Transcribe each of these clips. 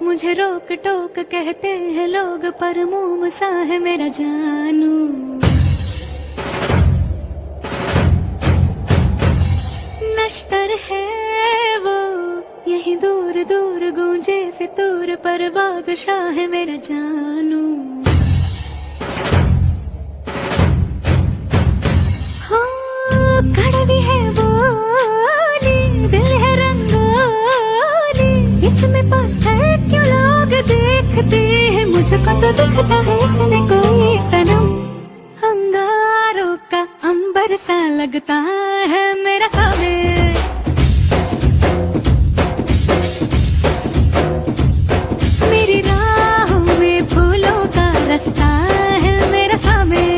मुझे रोक टोक कहते हैं लोग, पर मोम सा है मेरा जानू। नश्तर है वो यही दूर दूर गूंजे फितूर, पर बादशाह है मेरा जानू। हो कड़वी है बोली, दिल है रंगोली, इसमें पत्थर क्यों लोग देखते हैं, मुझको तो दिखता है इसमें कोई सनम। अंगारों का अंबर सा लगता है मेरा सामने, मेरी राहों में फूलों का रास्ता है मेरा सामने।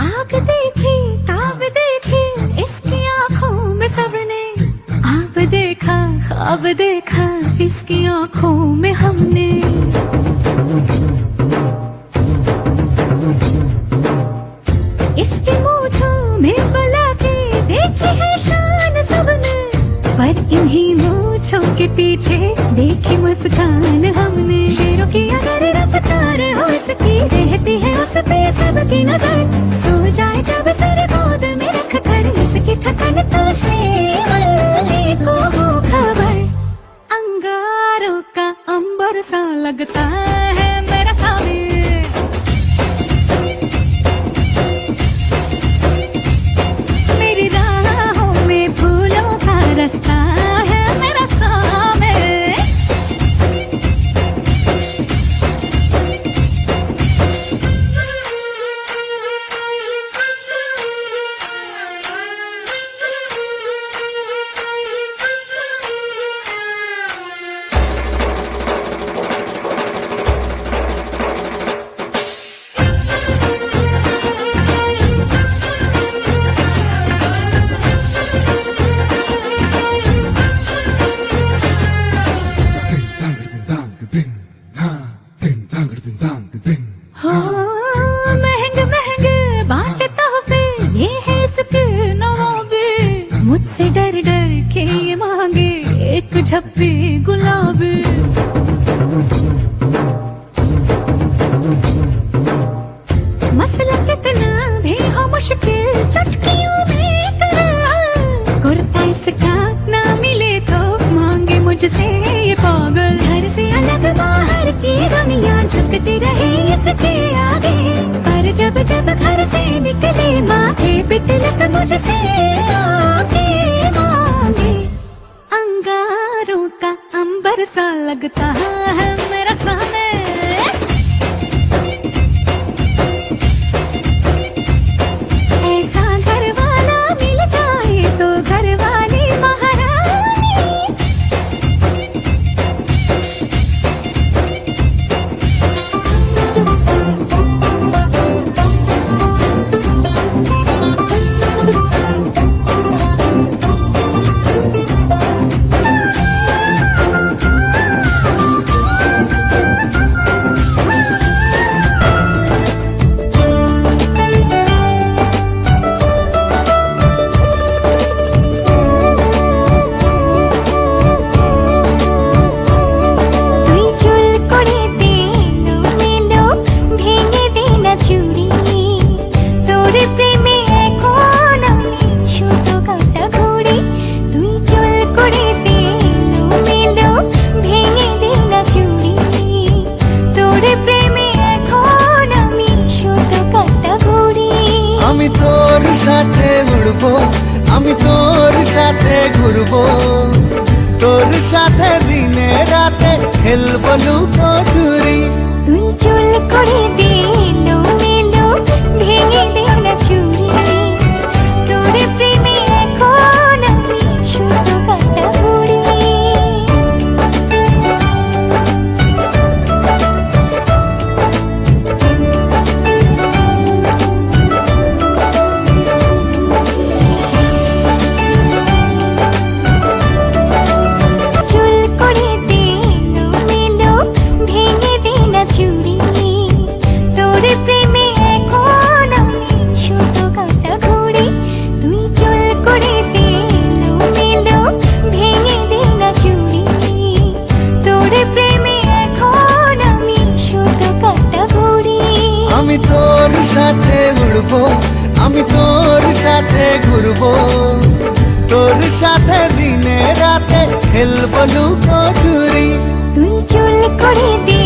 आग देखी ताब देखी इसकी आँखों में सबने, आप देखा ख्वाब देखा इसकी आँखों में हमने। इसकी मूंछों में बुलाती देखी है शान सबने, पर इन्हीं मूंछों के पीछे देखी मुस्कान हमने। शेरों की अगर रफ्तार हो सकी, रहती है उस पे सबकी नजर, सो जाए जब सर गोद में रख कर, इसकी थकन तो शेर को हो खबर। अंगारों का अंबर सा लगता है मेरा सामने, मेरी राहों में फूलों का रास्ता है मेरा सामने। झप्पी गुलाबी मसला कितना भी हो मुश्किल चुटकियों में करा कुर्ता इसका ना मिले तो मांगे मुझसे ये पागल घर से अलग बाहर की दुनिया झुकती रहे इसके आगे पर जब जब घर से निकले माथे पे तिलक मुझसे आगे मांगे अंगारों का अंबर सा लगता है मेरा सामने আমি তোর সাথে ঘুরবো তোর সাথে দিনে রাতে খেলবো লুকোচুরি তুই চুল করে দে লো মেলো ভেঙে দে না চুরি তোর প্রেমে এখন আমি শুধু কাটা ঘুরি আমি তোর সাথে উড়বো আমি তোর সাথে ঘুরবো তোর সাথে দিনে রাতে খেলবো লুকোচুরি তুই চুল করে দে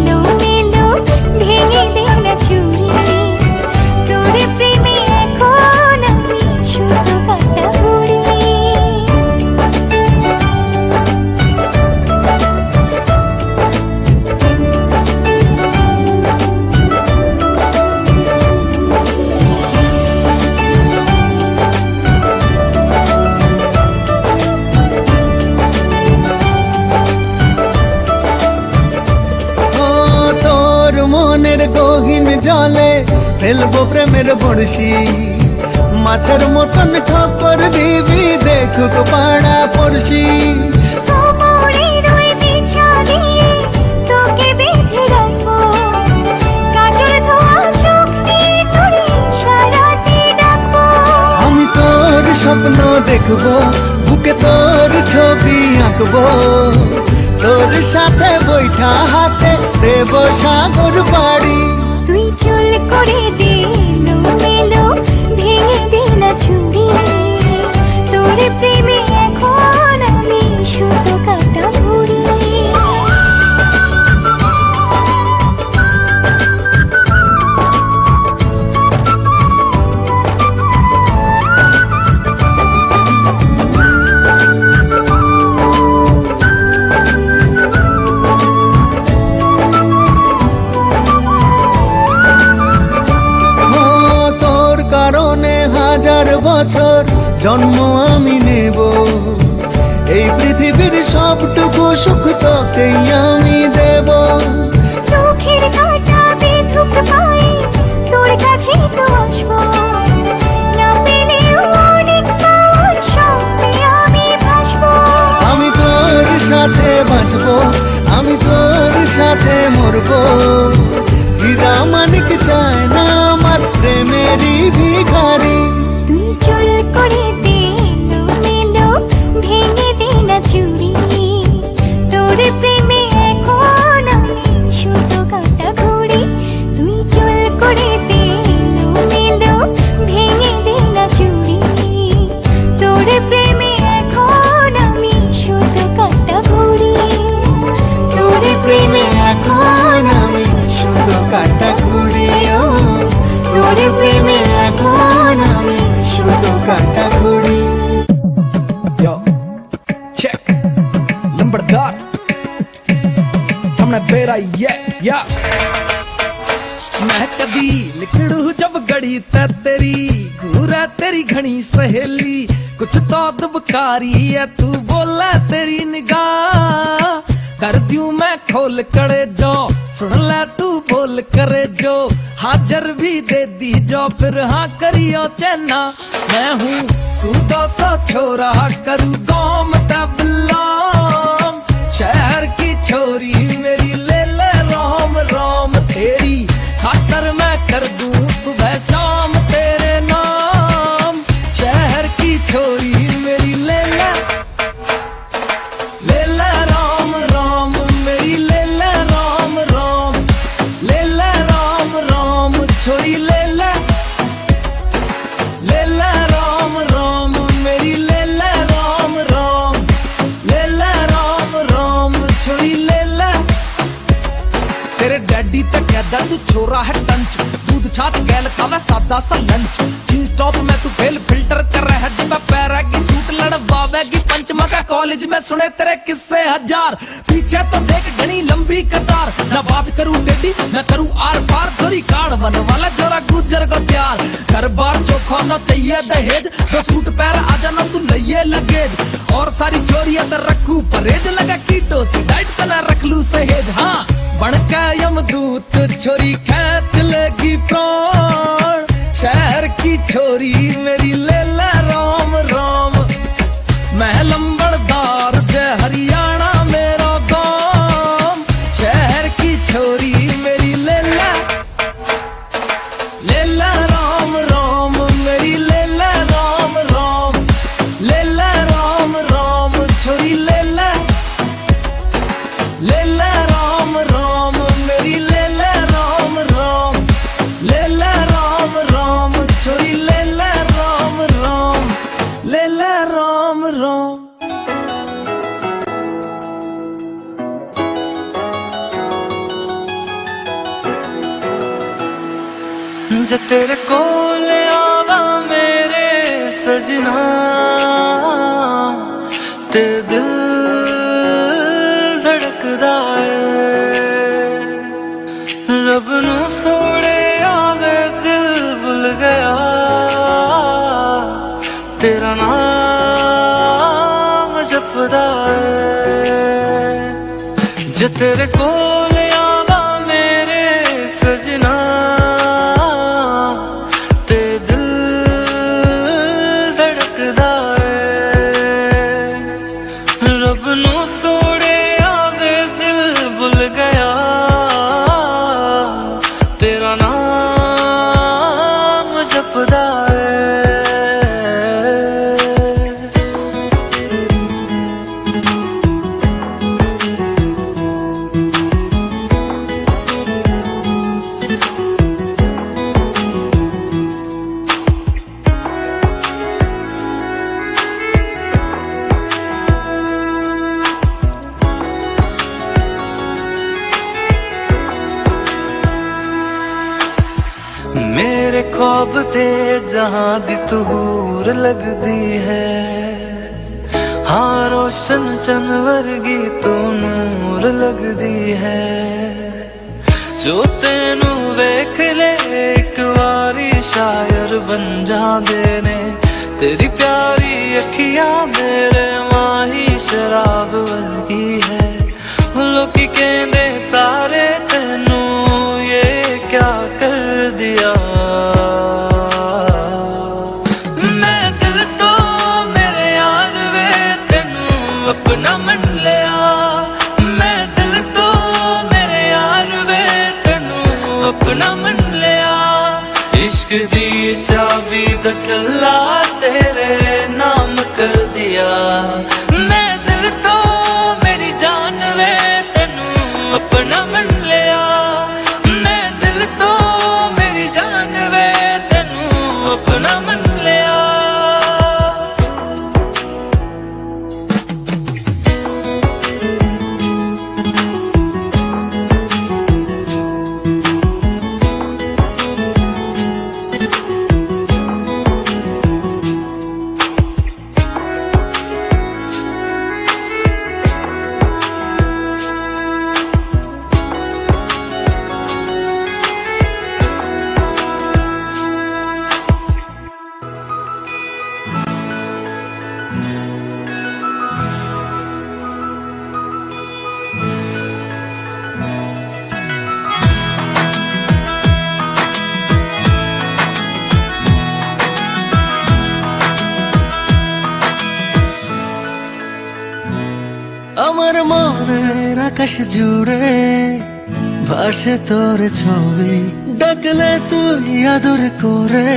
লো মেলো ভেঙে দে না চুরি তোর প্রেমে এখন আমি শুধু কাটা ঘুরি মনের গহীন জলে ফেলবো প্রেমের বড়শি মাছের মতন ঠোকর দিবি দেখুক পাড়া পড়শি তোকে বেঁধে রাখবো কাজল ধোয়া চোখ দিয়ে তোরে সারাতে ডাকবো আমি তোর স্বপ্ন দেখবো বুকে তোর ছবি আঁকবো তোর সাথে বৈঠা হাতে দেব সাগর বাড়ি তুই চুল করে দে লো মেলো ভেঙে দে না চুরি তোর প্রেমে এখন আমি শুধু কাটা ঘুরি বছর জন্ম আমি নেব এই পৃথিবীর সবটুকু সুখ তোকেই আমি দেব চোখের কাঁটা বেধুক পায়ে তোর কাছে তো আসবো না পেলেও অনেক পাওয়ার স্বপ্নে আমি ভাসবো আমি তোর সাথে বাঁচবো আমি তোর সাথে মরবো হীরা মানিক চায় না আমার প্রেমেরই ভিখারি তুই চুল করে দে লো মেলো ভেঙে দে না চুরি लंबड़दार हमने तेरा या मैं कदी निकलू जब गड़ी तेरी घूरा तेरी घनी सहेली कुछ तो दुबकारी है तू बोला तेरी निगाह कर दूं मैं खोल करे जो सुन ले तू बोल करे जो हाजर भी दे दी जो फिर हाँ करियो चैना मैं हूँ सूदो तो छोरा करूँ गाँव बिलोंग शहर की छोरी मेरी ले ले रोम रोम तेरी खातर मैं कर दूं सुबह शाम तेरे नाम शहर की छोरी मेरी ले ले राम राम मेरी ले राम राम ले राम राम छोरी ले राम राम मेरी ले राम राम ले राम राम छोरी ले तेरे डैडी तक कहदा तू छोरा है टंच दूध छात गैल खावे सादा सा लंच जींस टॉप में तू फेल फिल्टर कर रहा है जिम्मे पैरा की सूट लड़वावेगी पंचमा का कॉलेज में सुने तेरे किस्से हजार पीछे तो देख घनी लंबी कतार ना बात करूं टेडी ना करूं आर पार थोड़ी कार्ड बन वाला जोरा गुजर को प्यार घर बार चोखा ना चाहिए दहेज तो सूट पैर आ जाना तू लइये लगेज और सारी चोरियां तो रखू परहेज लगा कीटो सी डाइट का ना रख लू सहेज हाँ बन के यमदूत छोरी खेच लेगी प्राण शहर की छोरी मेरी ले राम राम मैं लंबड़दार जय हरियाणा मेरा गाँव शहर की छोरी मेरी ले राम राम मेरी ले राम राम ले राम राम छोरी ले राम राम मेरी ले राम राम ले राम राम छोरी ले राम राम ले राम राम जो तेरे कोल आवा मेरे सजना ते दिल धड़कदा है रब नू सोने आवे दिल भुल गया तेरा नाम जपदा है जो तेरे कोल आवा मेरे सजना ते दिल धड़कदा है रब नू सोने आवे दिल भुल गया तेरा नाम जपदा है मेरे ख्वाब ते जहां दी तूर लगदी है हाँ रोशन चन वर्गी तू नूर लगदी है जो तेनू वेख ले एक वारी शायर बन जांदे ने तेरी प्यारी अखियां मेरे माही शराब वर्गी है लोकी कहंदे सारे तेनू ये क्या कर दिया मैं दिल तो मेरे यार वे तेनू अपना मन लिया मैं दिल तो मेरे यार वे तेनू अपना मन लिया इश्क दी चाबी दा चला तेरे नाम कर दिया मैं दिल तो मेरी जान वे तेनू अपना मन लिया मैं दिल तो मेरी जान वे तेनू अपना मन लिया আমার মনের আকাশ জুড়ে ভাসে তোর ছবি, ডাকলে তুই আদর করে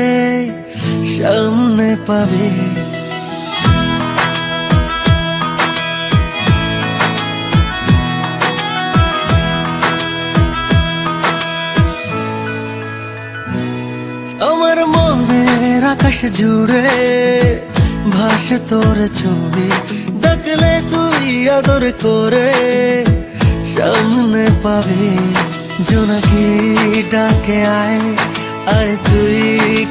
সামনে পাবি। আমার মনের আকাশ জুড়ে ভাসে তোর ছবি, ডাকলে তুই আদর করে সামনে পাবি। জোনাকি ডাকে আয়, আয় তুই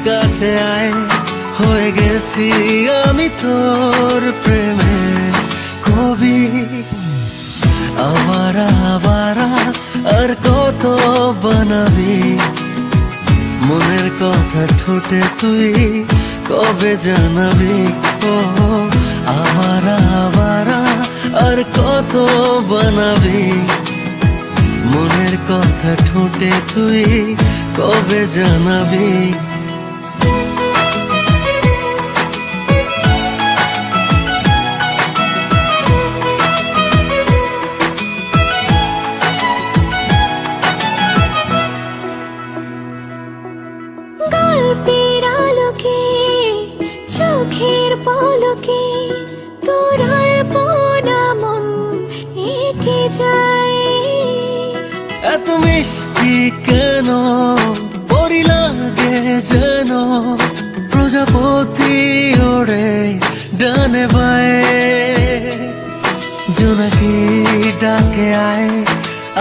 কাছে আয়, হয়ে গেছি আমি তোর প্রেমে কবি। আবারা আবারা আর কত বানাবি, মনের কথা ঠোঁটে তুই কবে জানাবি। ও আবারা আবারা আর কত বানাবি, মনের কথা ঠোঁটে তুই কবে জানাবি। গল্পের আলোকে চোখের পলকে তোর আলপনা মন এঁকে যায়। এত মিষ্টি কেন পরি লাগে যেন, প্রজাপতি ওড়ে ডানে বায়ে। জোনাকি ডাকে আয়,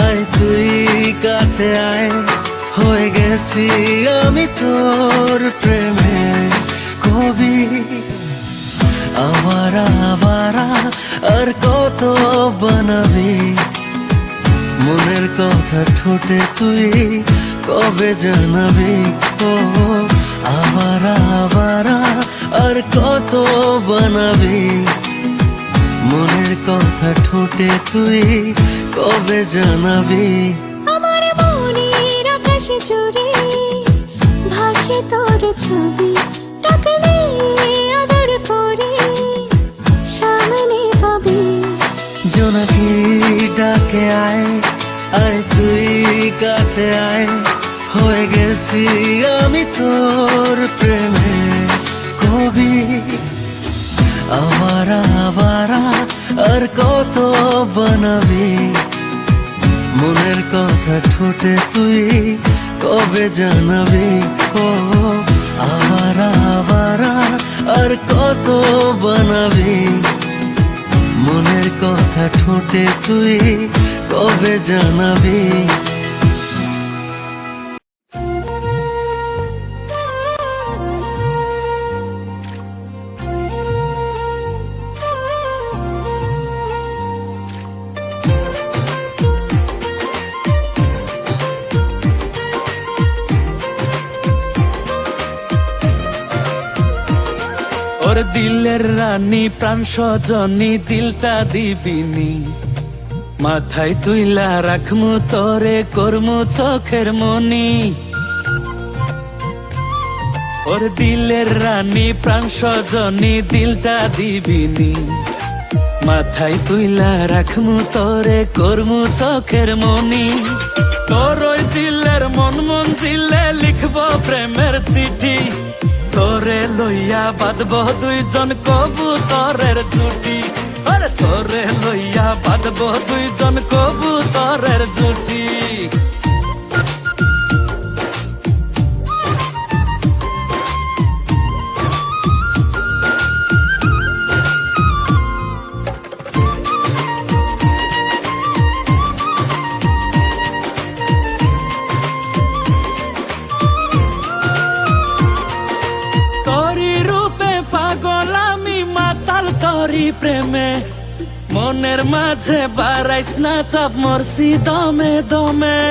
আয় তুই কাছে আয়, হয়ে গেছি আমি তোর প্রেমে কবি। আবারা আবারা আর কত বানাবি, মনের কথা ঠোঁটে তুই কবে জানাবি। ও আবারা আবারা আর কত বানাবি, মনের কথা ঠোঁটে তুই কবে জানাবি। আমার মনের আকাশ জুড়ে ভাসে তোর ছবি, ডাকলে আদর করে সামনে পাবি। জোনাকি ডাকে আয়, আয় তুই কাছে আয়, হয়ে গেছি আমি তোর প্রেমে কবি। আবারা আবারা আর কত বানাবি, মনের কথা ঠোঁটে তুই কবে জানাবি। ও আবারা আবারা আর কত বানাবি, মনের কথা ঠোঁটে তুই কবে জানাবি। ওর দিলের রানী প্রাণ সজনী দিলটা দিবিনি, মাথায় তুইলা রাখমু তোরে করমু চোখের মনি। ওর দিলের রানী প্রাণ সজনী দিলটা দিবিনি, মাথায় তুইলা রাখমু তোরে করমু চোখের মনি। তোর ওই দিলের মন মঞ্জিলে লিখব প্রেমের চিঠি, তোরে লইয়া বাঁধব দুইজন কবুতরের জুটি। আরে তোরে লইয়া বাঁধব দুইজন কবুতরের জুটি। প্রেমে মনের মাঝে বাড়াইস না চাপ, মরছি দমে দমে।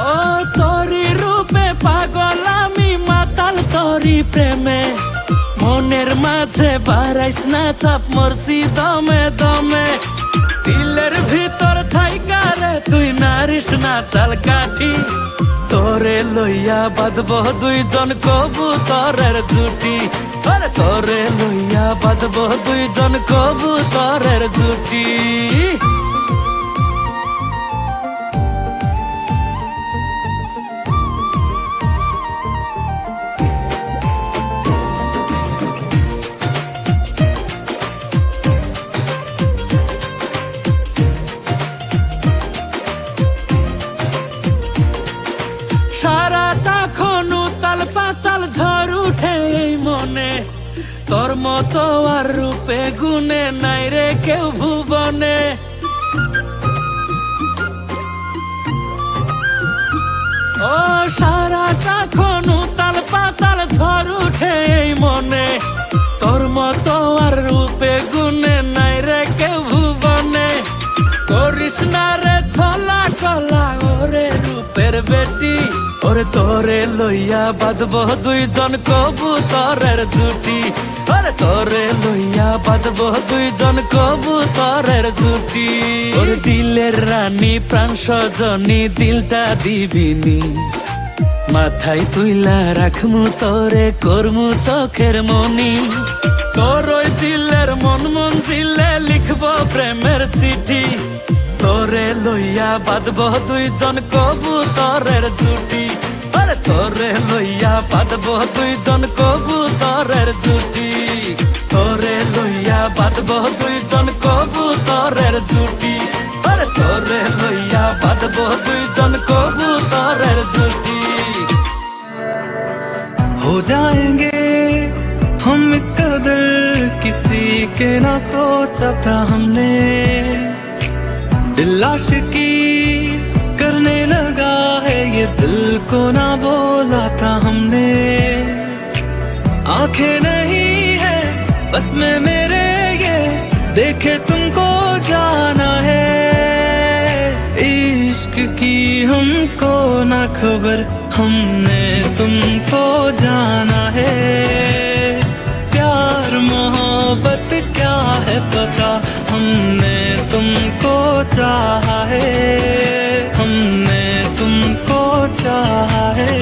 ও তোরি রূপে পাগল আমি মাতাল তোরি প্রেমে, মনের মাঝে বাড়াইস না চাপ, মরছি দমে দমে। দিলের ভিতর থাইকা রে তুই নারিস না চাল কাঠি, তোর তোরে লইয়া বাঁধব দুইজন কবুতরের জুটি, আরে তোরে লইয়া বাঁধব দুইজন কবুতরের জুটি। সারাটা খনু তাল পাতাল ঝড় উঠে এই মনে, তোর মতো আর রূপে গুণে নাই রে কেউ ভুবনে। ও সারাটা খনু তাল পাতাল ঝড় উঠে এই মনে, তোর মতো আর রূপে গুণে নাই রে কেউ ভুবনে। করিস না রে ছলা কলা ওরে রূপের বেটি, ওরে তোরে লইয়া বাঁধব দুইজন কবুতরের জুটি, ওরে তোরে লইয়া বাঁধব দুইজন কবুতরের জুটি। ওর দিলের রানী প্রাণ সজনী দিলটা দিবিনি, মাথায় তুইলা রাখমু তোরে করমু চোখের মনি। তোর ওই দিলের মন মঞ্জিলে লিখব প্রেমের চিঠি, তোরে লইয়া বাঁধব দুইজন কবুতরের জুটি, আরে তোরে লইয়া বাঁধব দুইজন কবুতরের জুটি, তোরে লইয়া বাঁধব দুইজন কবুতরের জুটি, আরে তোরে লইয়া বাঁধব দুইজন কবুতরের জুটি। हो जाएंगे हम इस कदर, किसी के ना सोचा था हमने, दिल आशिकी करने लगा है ये दिल को ना बोला था हमने। आंखें नहीं है बस में मेरे ये देखे तुमको जाना है, इश्क की हमको ना खबर हमने तुमको जाना है। प्यार मोहब्बत क्या है पता हमने तुमको चाहा है, हमने तुमको चाहा है।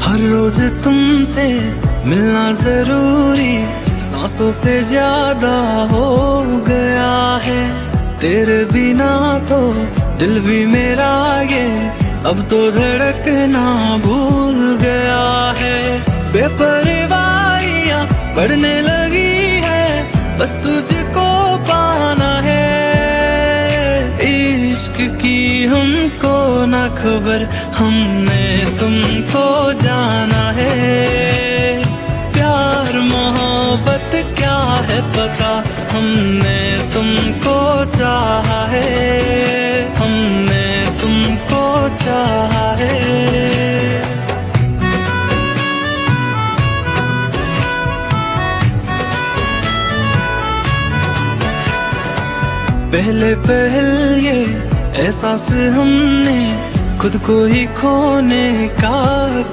हर रोज तुमसे मिलना जरूरी सांसों से ज्यादा हो गया है, तेरे बिना तो दिल भी मेरा ये अब तो धड़कना भूल गया है। बेपरवाहियां बढ़ने लगी है बस तुझको पाना है, इश्क की हमको ना खबर हमने तुमको जाना है। प्यार मोहब्बत क्या है पता हमने तुमको चाहा है, हमने तुमको चाहा है। पहले पहल ये एहसास हमने खुद को ही खोने का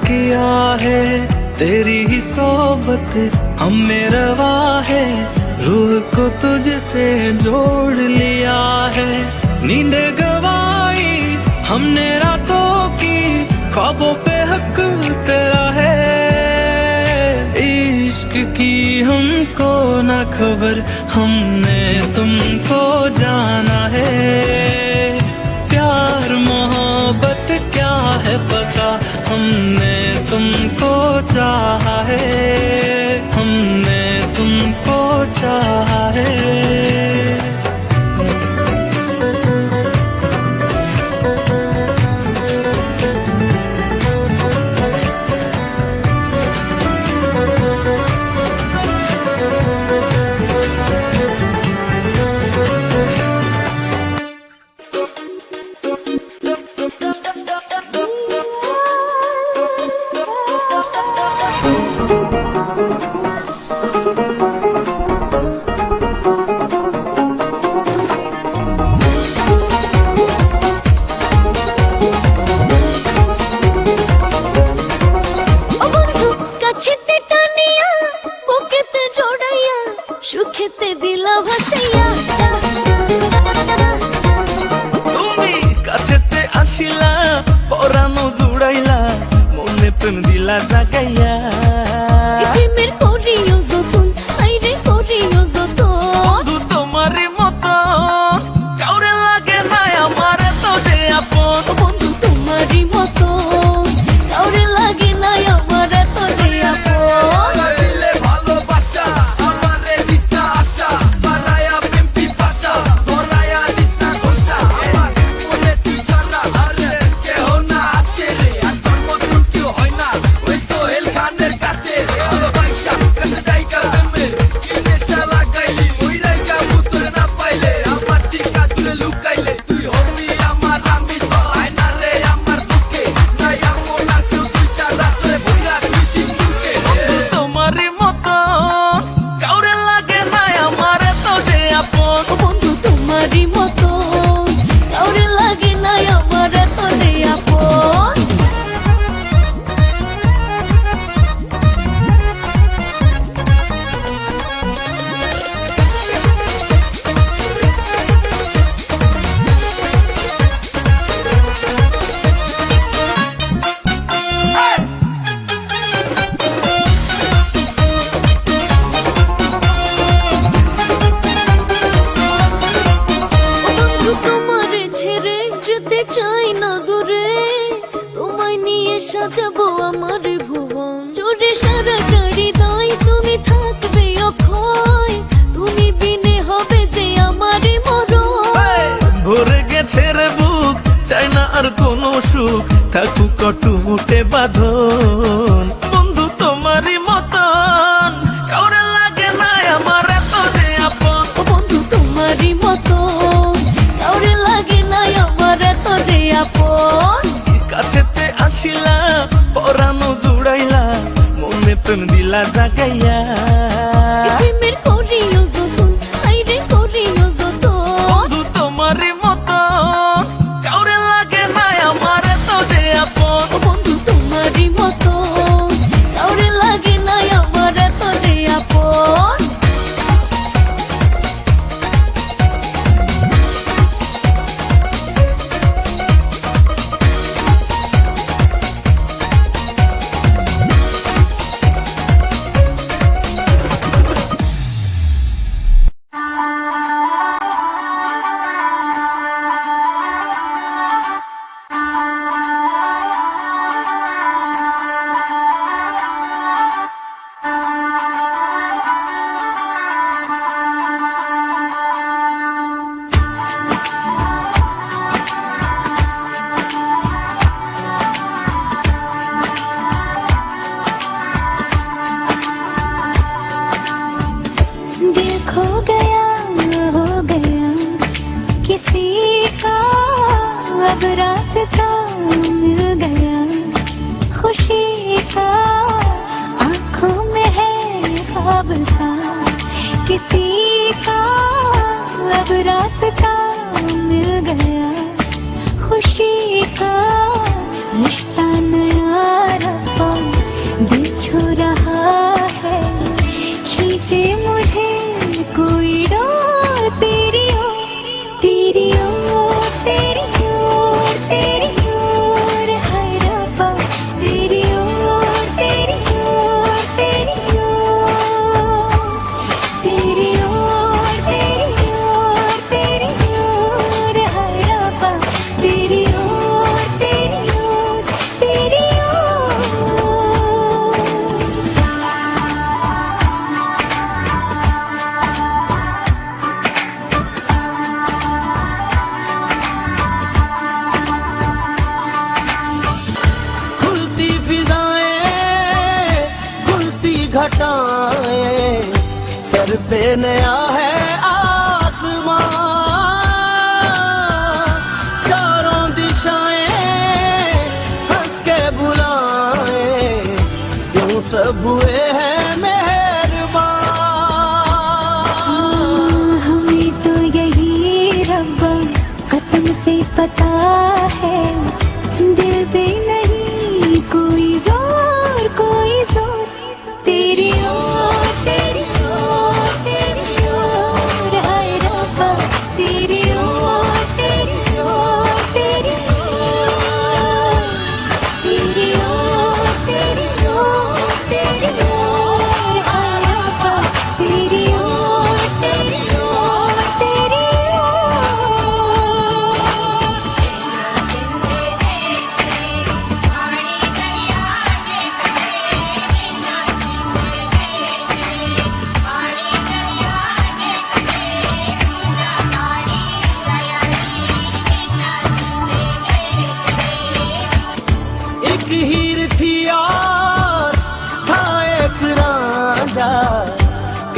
किया है, तेरी ही सोबत हमें रवा है, रूह को तुझसे जोड़ लिया है। नींद गवाई हमने रातों की ख्वाबों पे हक तेरा है, इश्क की हमको ना खबर हमने तुमको जाना है। प्यार मोहब्बत क्या है पता हमने तुमको चाहा है, हमने तुमको चाहा है। থাকুক কটুটে বাঁধন বন্ধু তোমারই মতন কাউরে লাগে না আমার এত যে আপন ও বন্ধু তোমারই মতো কাউরে লাগে না আমার এত যে আপন কাছেতে আসিলা পরানো জুড়াইলা মনে প্রেম দিলা জাগাইয়া প্রেমের করিও যতন আইরে করিও যতন বন্ধু তোমারই মতন কাউরে লাগে না আমার এত যে আপন ও বন্ধু তোমারই মতো কাউরে লাগে না আমার এত যে আপন दिल खो गया हो गया किसी का अब रास्ता मिल गया खुशी का आंखों में है ख्वाब सा किसी का अब रास्ता मिल गया खुशी का रिश्ता नया रहा दिल छू रहा है खींचे मुझे कोई रो तेरी ओर तेरी ओर तेरी ओर तेरी ओर हाय रब्बा तेरी ओर तेरी ओर तेरी ओर तेरी ओर तेरी ओर तेरी ओर हाय रब्बा तेरी ओर तेरी ओर तेरी ओर खुलती फिजाएं खुलती घटाएं सर पे नया है आसमां चारों दिशाएं हंस के बुलाएं यूं सब हुए हैं मेहरबान हमें तो यही रब्बा कसम से पता है दिल पे नहीं कोई जोर तेरी ओर तेरी ओर तेरी ओर हाय रब्बा तेरी ओर तेरी ओर तेरी ओर तेरी ओर तेरी ओर तेरी ओर हाय रब्बा तेरी ओर तेरी ओर तेरी एक हीर थी और था एक रांझा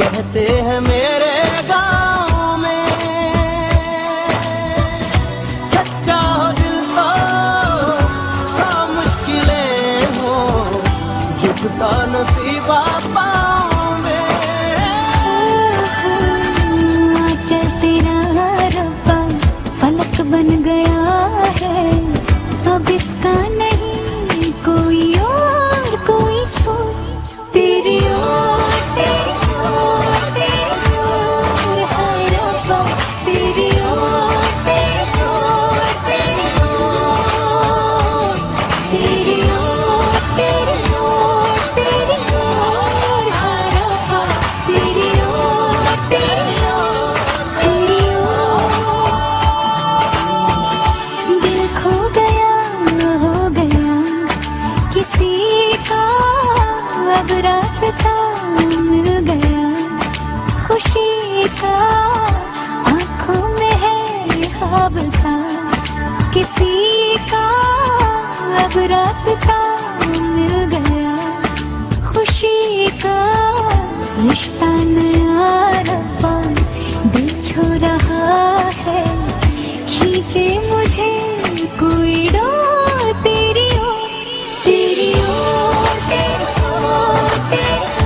कहते हैं मेरे गाँव में सच्चा हो दिल तो सौ मुश्किलें हो झुकता नसीबा पाँव में आंचल तेरा रब्बा फलक बन गया है अब इसका नहीं कोई और कोई छोड़ तेरी ओर तेरी ओर तेरी ओर हाय रब्बा तेरी ओर तेरी ओर तेरी ओर तेरी ओर तेरी ओर तेरी ओर हाय का रिश्ता नया रब्बा दिल छू रहा है, खींचे मुझे कोई डोर तेरी ओर, तेरी ओर, तेरी ओर, तेरी